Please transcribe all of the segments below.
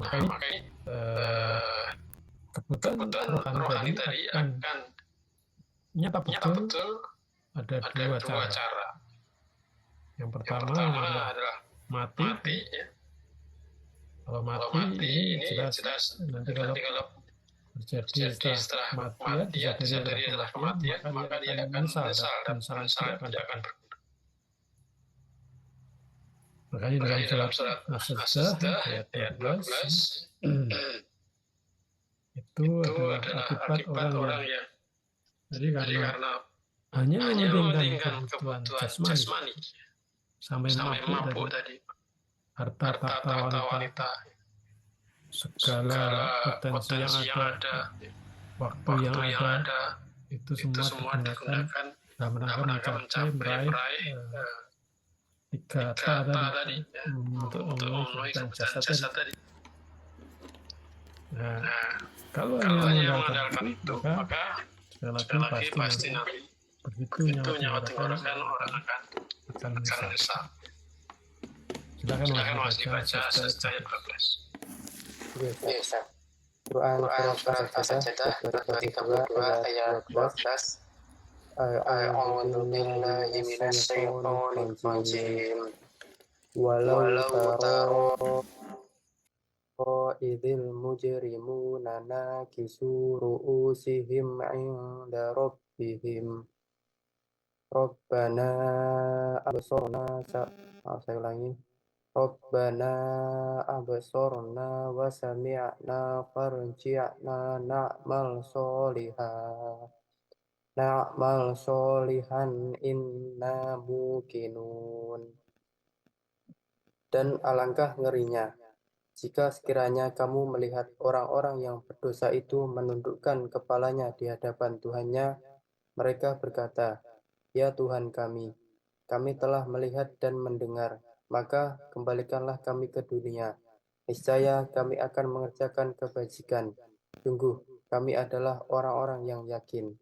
maka ini kebutuhan rohani tadi akan nyata betul ada dua cara. Yang pertama adalah mati ya. Kalau mati ini jelas nanti kalau terjadi setelah mati ya disadari adalah kematian, maka dia akan menyesal dan penyesalan tidak akan berguna. Makanya dalam surat As-Sajdah ayat 12 itu adalah akibat orang yang jadi karena hanya mementingkan kebutuhan jasmani sampai mabuk tadi harta tahta wanita segala potensi yang ada waktu yang ada itu semua digunakan dalam rangka meraih tiga tadi untuk memenuhi kebutuhan jasad tadi. Nah, kalau hanya mengandalkan itu, maka sekali lagi pasti nanti begitu nyawa tenggorokan orang akan menyesal. Silakan Mas dibaca ayat 12. Bisa. Quran Surat As-Sajdah 32 ayat 12. A'udzu billahi minasyaitonir rajim. Walau taro idil mujrimuna nakisu ru'usihim 'inda rabbihim. Rabbana absorna saya ulangi. Rabbana absorna wa sami'na farji'na na'mal solihan inna muqinun. Dan alangkah ngerinya jika sekiranya kamu melihat orang-orang yang berdosa itu menundukkan kepalanya di hadapan Tuhannya, mereka berkata, "Ya Tuhan kami telah melihat dan mendengar, maka kembalikanlah kami ke dunia. Niscaya kami akan mengerjakan kebajikan. Sungguh, kami adalah orang-orang yang yakin."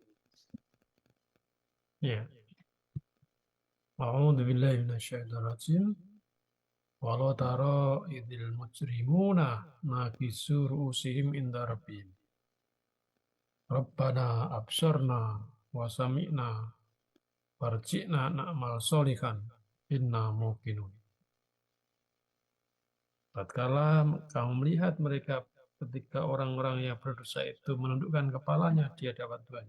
Ya. A'udzu billahi minasyaitonir rajim. Walau taro idil mujrimuna nakisu ru'usihim inda rabbihim. Rabbana absorna wa sami'na farji'na na'mal solihan inna muqinun. Tatkala kamu melihat mereka ketika orang-orang yang berdosa itu menundukkan kepalanya di hadapan Tuhan.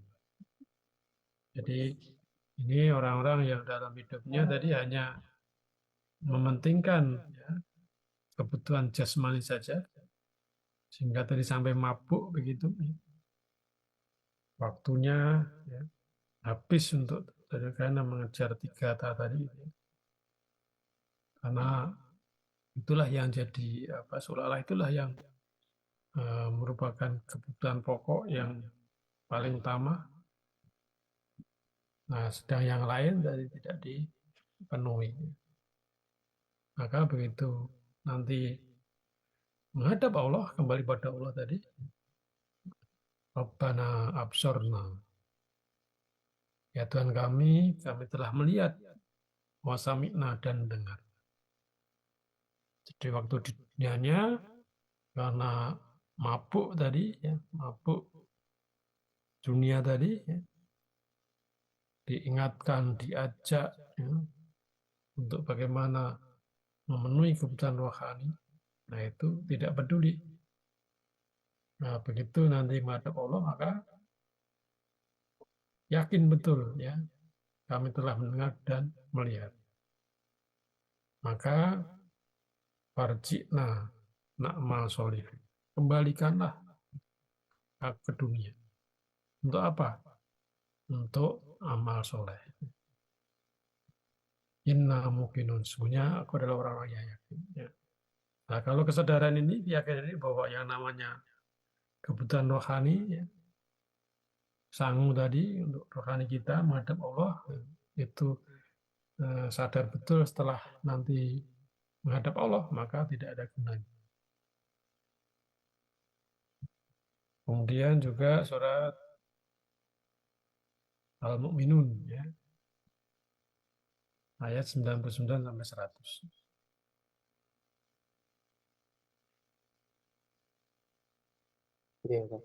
Jadi ini orang-orang yang dalam hidupnya tadi hanya mementingkan ya, kebutuhan jasmani saja, sehingga tadi sampai mabuk begitu. Waktunya ya, habis untuk karena mengejar tiga tadi. Karena itulah yang jadi seolah-olah itulah yang merupakan kebutuhan pokok yang paling utama. Nah, sedang yang lain tadi tidak dipenuhi. Maka begitu nanti menghadap Allah, kembali pada Allah tadi, Rabbana absorna. Ya Tuhan kami telah melihat, wasami'na dan dengar. Jadi waktu di dunianya, karena mabuk tadi, ya, mabuk dunia tadi, ya, diingatkan, diajak ya, untuk bagaimana memenuhi kebutuhan rohani, nah itu tidak peduli. Nah begitu nanti menghadap Allah, maka yakin betul ya kami telah mendengar dan melihat. Maka farji'na na'mal solih, kembalikanlah ke dunia. Untuk apa? Untuk amal soleh. Inna muqinun, sesungguhnya aku adalah orang-orang yang yakin. Ya. Nah, kalau kesadaran ini, keyakinan ini bahwa yang namanya kebutuhan rohani, ya, sangu tadi untuk rohani kita menghadap Allah, itu sadar betul setelah nanti menghadap Allah, maka tidak ada gunanya. Kemudian juga surat Al-Mu'minun, ya, ayat 99 sampai 100. Ya, kan.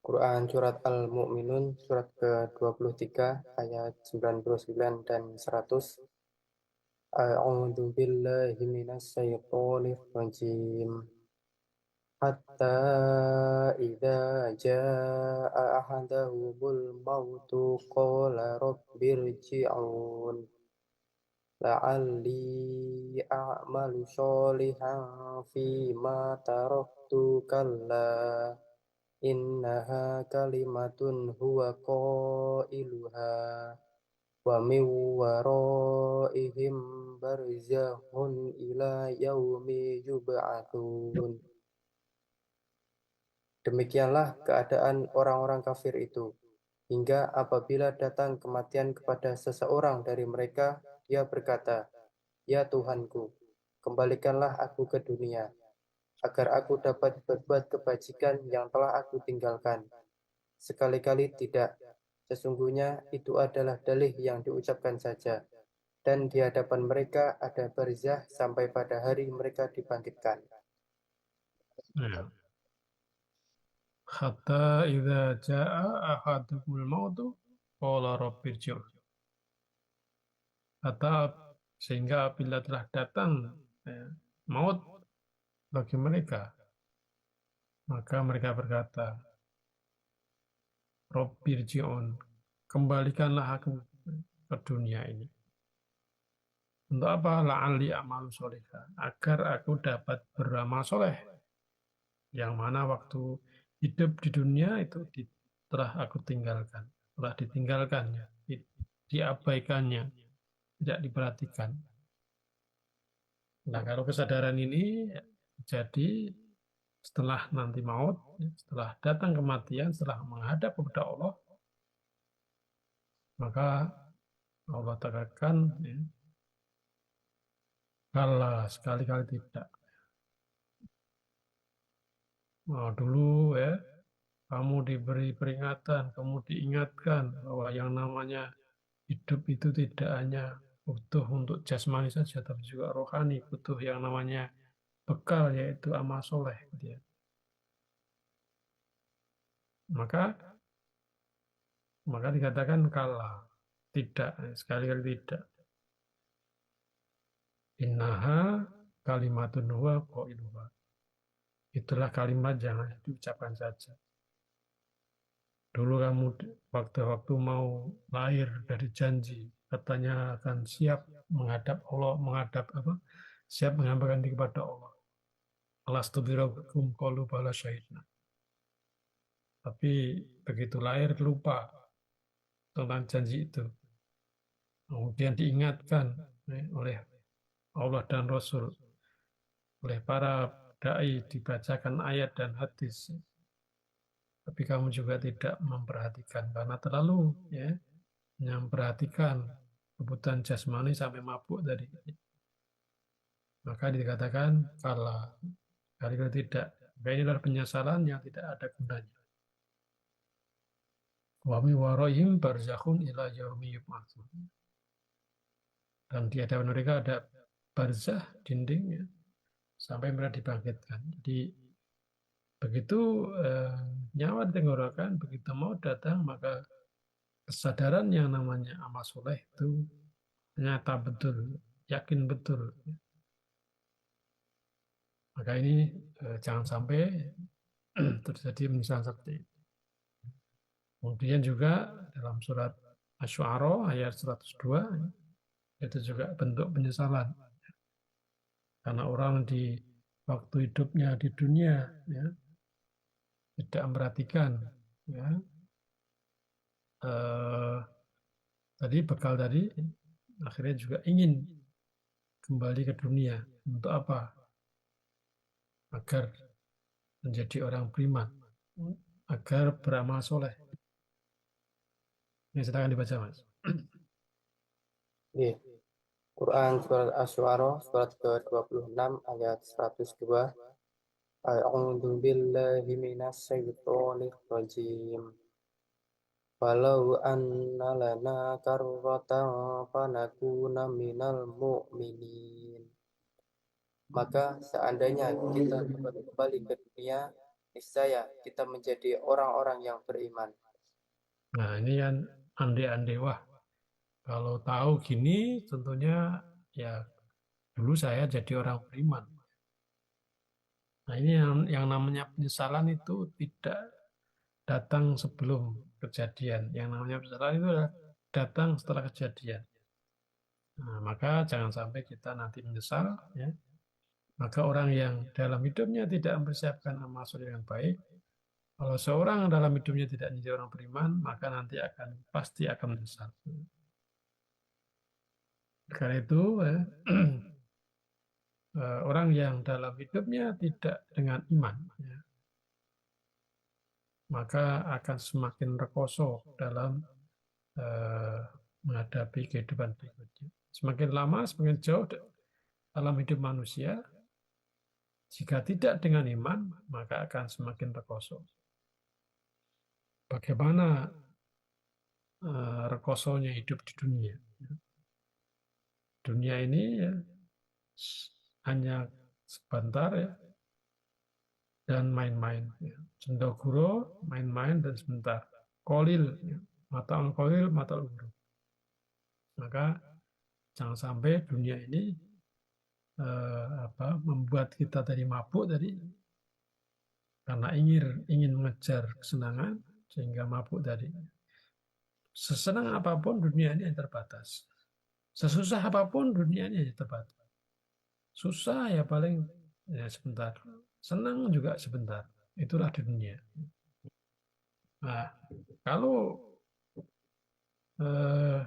Quran Surat Al-Mu'minun surat ke-23 ayat 99 dan 100. A'udzu billahi minasyaitonir rajim. Hatta idza jaa ahadahumul mautu qala rabbirji'un la'alli a'malu sholihan fima taraktu kalla innaha kalimatun huwa qailuha wa min waraihim barzakhun ila yaumi yub'atsun. Demikianlah keadaan orang-orang kafir itu, hingga apabila datang kematian kepada seseorang dari mereka, dia berkata, "Ya Tuhanku, kembalikanlah aku ke dunia, agar aku dapat berbuat kebajikan yang telah aku tinggalkan." Sekali-kali tidak, sesungguhnya itu adalah dalih yang diucapkan saja, dan di hadapan mereka ada barzah sampai pada hari mereka dibangkitkan. Ya. Hatta idza jaa ahadukumul mautu qala rabbirji'un. Hatta sehingga apabila telah datang ya, maut bagi mereka, maka mereka berkata, Rabbirji'un, kembalikanlah aku ke dunia ini. Untuk apa? La'alli a'malu sholihah, agar aku dapat beramal soleh. Yang mana waktu hidup di dunia itu telah aku tinggalkan, telah ditinggalkannya, diabaikannya, tidak diperhatikan. Nah, kalau kesadaran ini jadi setelah nanti maut, setelah datang kematian, setelah menghadap kepada Allah, maka Allah katakan, ya, kalah sekali-kali tidak. Nah, dulu ya, kamu diberi peringatan, kamu diingatkan bahwa yang namanya hidup itu tidak hanya butuh untuk jasmani saja, tapi juga rohani, butuh yang namanya bekal, yaitu amal soleh. Gitu ya. Maka maka dikatakan kalah, tidak, sekali-kali tidak. Innaha kalimatun huwa qailuha. Itulah kalimat yang hanya diucapkan saja. Dulu kamu waktu-waktu mau lahir dari janji, katanya akan siap menghadap Allah, menghadap apa? Siap mengampaikan diri kepada Allah. Alastu birabbikum qalu bala syahidna. Tapi begitu lahir lupa tentang janji itu. Kemudian diingatkan oleh Allah dan Rasul, oleh para dai dibacakan ayat dan hadis. Tapi kamu juga tidak memperhatikan karena terlalu ya memperhatikan kebutuhan jasmani sampai mabuk tadi. Maka dikatakan kalah, kali tidak. Maka ini adalah penyesalan yang tidak ada gunanya. Wa mi waraihim barzakhun ila yaumi yub'atsun. Dan di hadapan mereka ada barzah, dindingnya, sampai mereka dibangkitkan. Jadi begitu nyawa di tenggorokan, begitu mau datang, maka kesadaran yang namanya amal soleh itu nyata betul, yakin betul. Maka ini jangan sampai terjadi penyesalan seperti itu. Kemudian juga dalam surat Asy-Syu'ara ayat 102 itu juga bentuk penyesalan. Karena orang di waktu hidupnya di dunia ya, tidak memperhatikan ya, tadi bekal tadi akhirnya juga ingin kembali ke dunia. Untuk apa? Agar menjadi orang beriman, agar beramal soleh. Ini silakan dibaca, Mas. Ya. Quran Surat Asy-Syu'ara surat ke-26 ayat 102. A'udzu billahi minasyaitonir rajim. Walau anna lana karratan fanakuna minal mu'minin. Maka seandainya kita dapat kembali ke dunia, niscaya kita menjadi orang-orang yang beriman. Nah, ini kan andai-andai, wah, kalau tahu gini tentunya ya dulu saya jadi orang beriman. Nah, ini yang namanya penyesalan itu tidak datang sebelum kejadian. Yang namanya penyesalan itu adalah datang setelah kejadian. Nah, maka jangan sampai kita nanti menyesal, ya. Maka orang yang dalam hidupnya tidak mempersiapkan amal soleh yang baik, kalau seorang dalam hidupnya tidak menjadi orang beriman, maka nanti pasti akan menyesal. Karena itu, ya, orang yang dalam hidupnya tidak dengan iman, ya, maka akan semakin rekoso dalam eh, menghadapi kehidupan berikutnya. Semakin lama, semakin jauh dalam hidup manusia, jika tidak dengan iman, maka akan semakin rekoso. Bagaimana rekosonya hidup di dunia? Dunia ini ya, hanya sebentar, ya, dan main-main. Ya. Cendoguro, main-main dan sebentar. Kolil, ya. Mata kolil, mata guru. Maka jangan sampai dunia ini membuat kita tadi mabuk tadi karena ingin mengejar kesenangan sehingga mabuk tadi. Sesenang apapun dunia ini terbatas. Sesusah apapun dunia ini terbatas. Susah ya paling ya sebentar. Senang juga sebentar. Itulah dunia. Nah, kalau eh,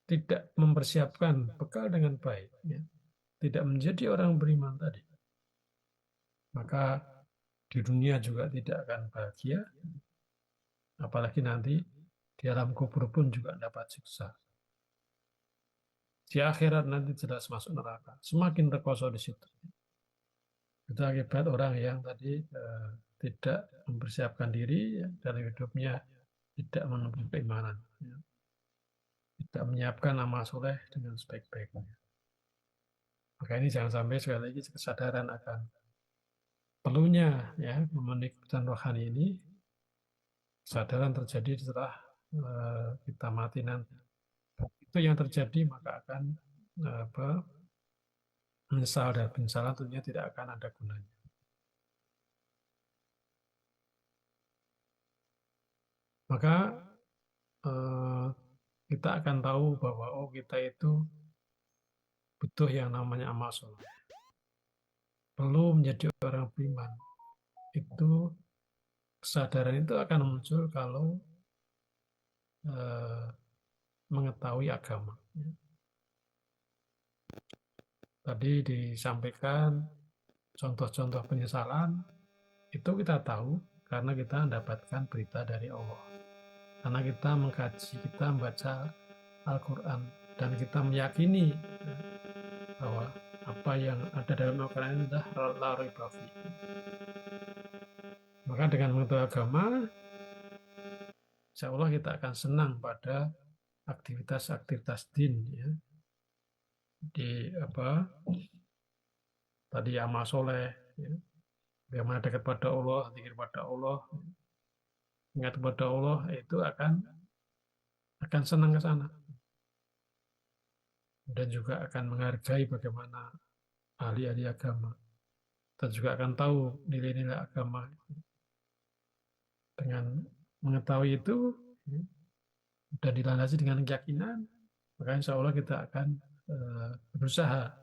tidak mempersiapkan bekal dengan baik, ya, tidak menjadi orang beriman tadi, maka di dunia juga tidak akan bahagia, apalagi nanti di alam kubur pun juga dapat siksa. Di akhirat nanti jelas masuk neraka, semakin rekoso di situ. Itu akibat orang yang tadi tidak mempersiapkan diri, ya, dalam hidupnya tidak menempuh keimanan, ya, tidak menyiapkan amal soleh dengan sebaik-baiknya. Maka ini jangan sampai sekali lagi kesadaran akan perlunya, ya, memenuhi kebutuhan rohani ini, kesadaran terjadi setelah kita mati nanti. Itu yang terjadi maka akan menyesal, dan penyesalan tentunya tidak akan ada gunanya. Maka kita akan tahu bahwa kita itu butuh yang namanya amal soleh. Perlu menjadi orang beriman. Itu kesadaran itu akan muncul kalau mengetahui agama. Tadi disampaikan contoh-contoh penyesalan, itu kita tahu karena kita mendapatkan berita dari Allah. Karena kita mengkaji, kita membaca Al-Quran, dan kita meyakini bahwa apa yang ada dalam Al-Quran itu adalah la raiba fi. Maka dengan mengetahui agama, insya Allah kita akan senang pada aktivitas-aktivitas din, ya. Di tadi amal soleh, ya. Bagaimana dekat pada Allah, zikir pada Allah, ingat kepada Allah, itu akan senang ke sana. Dan juga akan menghargai bagaimana ahli-ahli agama. Kita juga akan tahu nilai-nilai agama. Dengan mengetahui itu, ya, dan dilandasi dengan keyakinan, maka insya Allah kita akan berusaha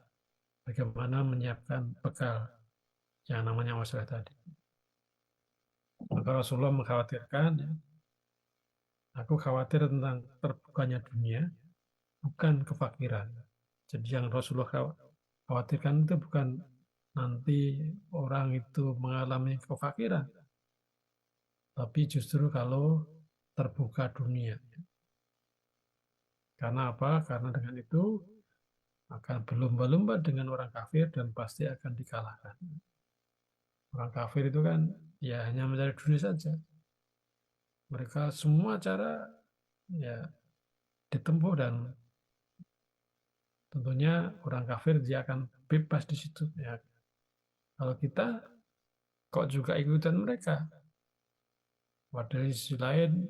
bagaimana menyiapkan bekal yang namanya masalah tadi. Maka Rasulullah mengkhawatirkan, ya, aku khawatir tentang terbukanya dunia, bukan kefakiran. Jadi yang Rasulullah khawatirkan itu bukan nanti orang itu mengalami kefakiran, tapi justru kalau terbuka dunia. Karena apa? Karena dengan itu akan berlomba-lomba dengan orang kafir dan pasti akan dikalahkan. Orang kafir itu kan ya hanya mencari dunia saja. Mereka semua cara ya ditempuh, dan tentunya orang kafir dia akan bebas di situ. Ya. Kalau kita kok juga ikutan mereka? Pada sisi lain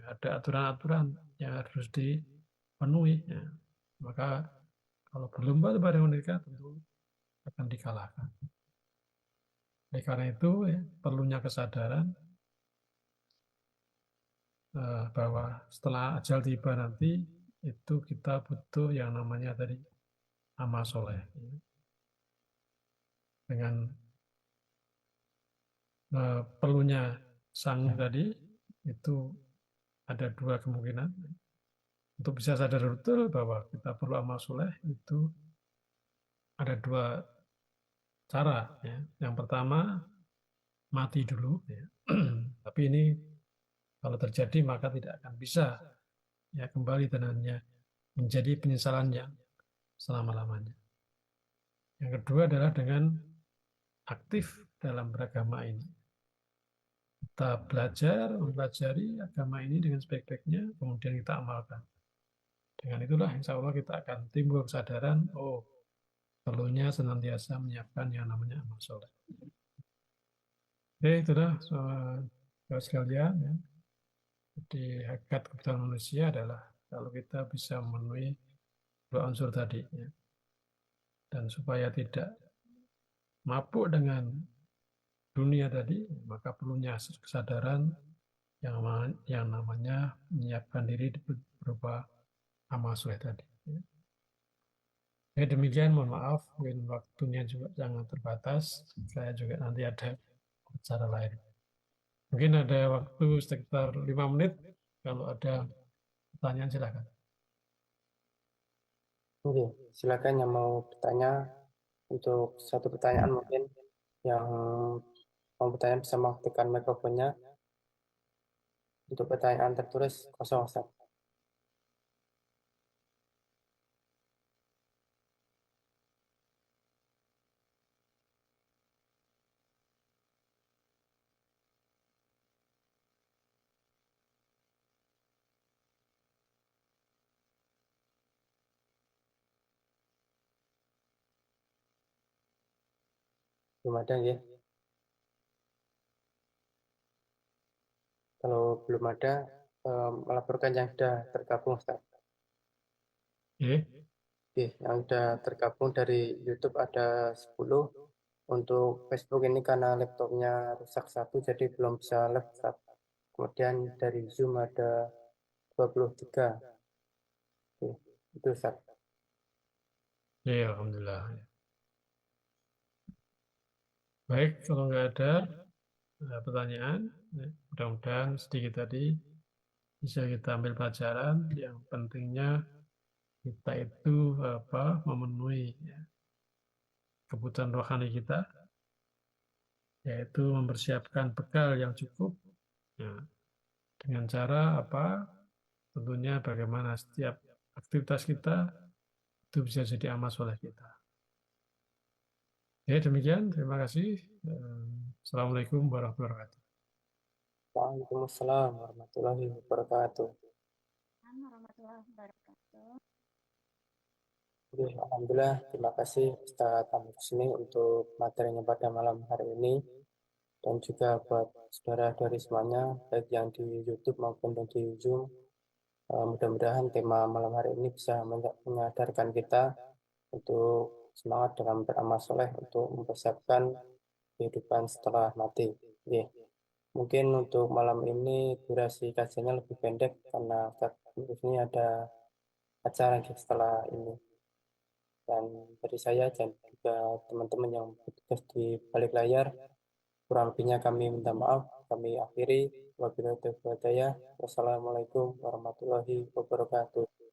ada aturan-aturan yang harus dipenuhi. Ya. Maka kalau belum pada mereka tentu akan dikalahkan. Oleh karena itu ya, perlunya kesadaran bahwa setelah ajal tiba nanti itu kita butuh yang namanya tadi amal soleh. Ya. Dengan perlunya sang tadi itu ada dua kemungkinan. Untuk bisa sadar betul bahwa kita perlu amal soleh itu ada dua cara. Ya. Yang pertama mati dulu. Ya. Tapi ini kalau terjadi maka tidak akan bisa ya kembali dan hanya menjadi penyesalan yang selama-lamanya. Yang kedua adalah dengan aktif dalam beragama ini. Kita belajar, mempelajari agama ini dengan sebaik-baiknya, kemudian kita amalkan. Dengan itulah insya Allah kita akan timbul kesadaran, oh perlunya senantiasa menyiapkan yang namanya amal soleh. Oke, itulah saudara sekalian. Ya. Jadi hakikat kebutuhan manusia adalah kalau kita bisa memenuhi dua unsur tadi. Ya. Dan supaya tidak mabuk dengan dunia tadi, maka perlunya kesadaran yang namanya menyiapkan diri berupa amal soleh tadi. Ya, demikian, mohon maaf, mungkin waktunya juga sangat terbatas. Saya juga nanti ada acara lain. Mungkin ada waktu sekitar 5 menit. Kalau ada pertanyaan silakan. Oke, silakan yang mau bertanya. Untuk satu pertanyaan mungkin yang mau bertanya bisa mengaktifkan mikrofonnya. Untuk pertanyaan tertulis kosong, Ustaz. Belum ada ya. Kalau belum ada, melaporkan yang sudah tergabung, Ustaz. Oke. Oke, yang sudah tergabung dari YouTube ada 10. Untuk Facebook ini karena laptopnya rusak satu, jadi belum bisa live, Ustaz. Kemudian dari Zoom ada 23. Oke, itu, Ustaz. Ya, alhamdulillah. Baik, kalau nggak ada pertanyaan, ya, mudah-mudahan sedikit tadi bisa kita ambil pelajaran. Yang pentingnya kita itu memenuhi ya, kebutuhan rohani kita, yaitu mempersiapkan bekal yang cukup ya, dengan cara apa? Tentunya bagaimana setiap aktivitas kita itu bisa jadi amal soleh kita. Ya, demikian. Terima kasih. Assalamualaikum warahmatullahi wabarakatuh. Waalaikumsalam warahmatullahi wabarakatuh. Warahmatullahi wabarakatuh. Oke, alhamdulillah, terima kasih Ustadz Ahmad Husni untuk materinya pada malam hari ini, dan juga buat saudara dari semuanya, baik yang di YouTube maupun yang di Zoom. Mudah-mudahan tema malam hari ini bisa menyadarkan kita untuk semangat dalam beramal soleh untuk mempersiapkan kehidupan setelah mati. Oke. Mungkin untuk malam ini durasi kajiannya lebih pendek karena Ustadz Ahmad Husni ada acara setelah ini. Dan dari saya dan juga teman-teman yang bertugas di balik layar, kurang lebihnya kami minta maaf. Kami akhiri. Wabillahi taufiq wal hidayah. Wassalamualaikum warahmatullahi wabarakatuh.